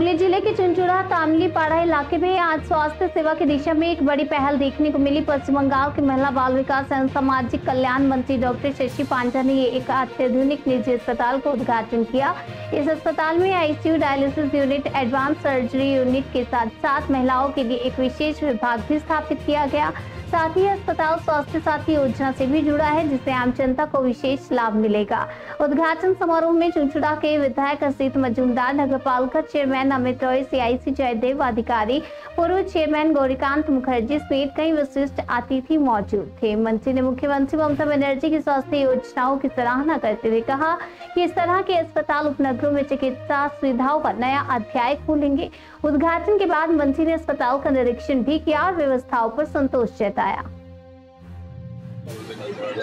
हुगली जिले के चुनचुरा तामलीपाड़ा इलाके में आज स्वास्थ्य सेवा की दिशा में एक बड़ी पहल देखने को मिली। पश्चिम बंगाल के महिला बाल विकास एवं सामाजिक कल्याण मंत्री डॉक्टर शशि पांडा ने एक अत्याधुनिक निजी अस्पताल का उद्घाटन किया। इस अस्पताल में ICU, dialysis unit, advance surgery unit के साथ 7 महिलाओं के लिए एक विशेष विभाग भी स्थापित किया गया। साथ ही अस्पताल स्वास्थ्य साथी योजना से भी जुड़ा है, जिससे आम जनता को विशेष लाभ मिलेगा। उद्घाटन समारोह में चुनचुरा के विधायक असित मजूमदार, नगर पालिका चेयरमैन अमित रॉय, सीआईसी जयदेव अधिकारी, पूर्व चेयरमैन गौरीकांत मुखर्जी समेत कई विशिष्ट अतिथि मौजूद थे। मंत्री ने मुख्यमंत्री ममता बनर्जी की स्वास्थ्य योजनाओं की सराहना करते हुए कहा कि इस तरह के अस्पताल उपनगरों में चिकित्सा सुविधाओं का नया अध्याय खोलेंगे। उद्घाटन के बाद मंत्री ने अस्पताल का निरीक्षण भी किया और व्यवस्थाओं पर संतोष जताया।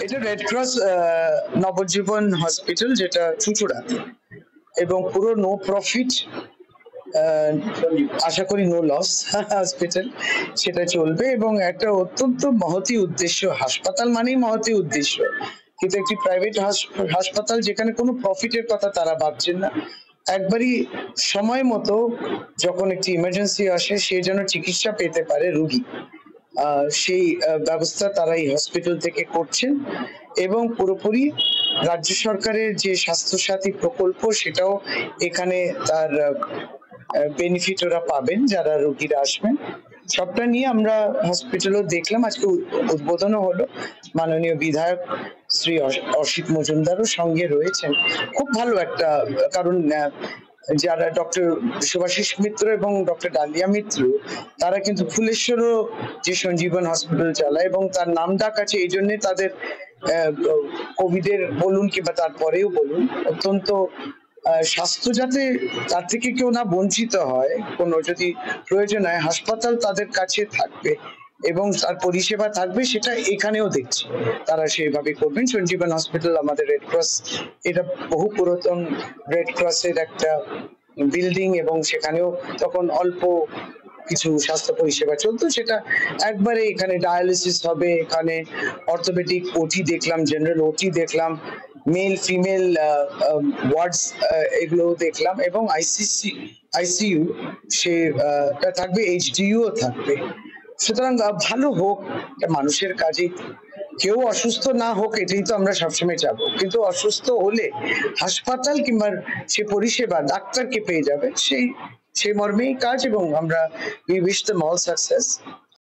এটা রেড ক্রস নবজীবন হসপিটাল, যেটা চুঁচুড়াতে, এবং পুরো নো প্রফিট, আশা করি নো লস হসপিটাল, সেটা চলবে এবং একটা অত্যন্ত মহতি উদ্দেশ্য। হাসপাতাল মানেই মহতি উদ্দেশ্য, কিন্তু একটি প্রাইভেট হাসপাতাল যেখানে কোনো প্রফিটের কথা তারা ভাবছেন না। একবারই সময় মতো যখন একটি ইমার্জেন্সি আসে, সে যেন চিকিৎসা পেতে পারে রোগী, সেই ব্যবস্থা তারা এই হসপিটাল থেকে করছেন। এবং পুরোপুরি রাজ্য সরকারের যে স্বাস্থ্যসাথী প্রকল্প, সেটাও এখানে তার বেনিফিট ওরা পাবেন যারা রোগীরা আসবেন। সবটা নিয়ে আমরা হসপিটালও দেখলাম, আজকে উদ্বোধনও হলো। মাননীয় বিধায়ক শ্রী অসিত মজুমদারও সঙ্গে রয়েছেন। খুব ভালো একটা, কারণ যারা ডক্টর শুভাশিস মিত্র এবং ডক্টর ডালিয়া মিত্র, তারা কিন্তু ফুলেশ্বরও যে সঞ্জীবন হসপিটাল চালায় এবং তার নাম ডাক আছে। এই জন্য তাদের কোভিডের বলুন কিংবা তারপরেও বলুন, অত্যন্ত স্বাস্থ্য যাতে তার থেকে কেউ না বঞ্চিত হয়, কোনো যদি প্রয়োজন হয় হাসপাতাল তাদের কাছে থাকবে এবং তার পরিষেবা থাকবে, সেটা এখানেও দেখছি তারা সেইভাবে করবেন। সঞ্জীবন হসপিটাল আমাদের রেড ক্রস, এটা বহু পুরাতন রেড ক্রসের একটা বিল্ডিং এবং সেখানেও তখন অল্প কিছু স্বাস্থ্য পরিষেবা চলতো, সেটা একবারে এখানে ডায়ালিসিস হবে, এখানে অর্থোপেডিক ওটি দেখলাম, জেনারেল ওটি দেখলাম, মেল ফিমেল ওয়ার্ডস এগুলো দেখলাম, এবং আইসিইউ সেটা থাকবে, এইচডিইউ থাকবে। সুতরাং ভালো হোক, মানুষের কাজে কেউ অসুস্থ না হোক, এটাই তো আমরা সবসময় চাবো। কিন্তু অসুস্থ হলে হাসপাতাল কিংবা সে পরিষেবা ডাক্তারকে পেয়ে যাবে, সেই মর্মেই কাজ। এবং আমরা we wish them all success.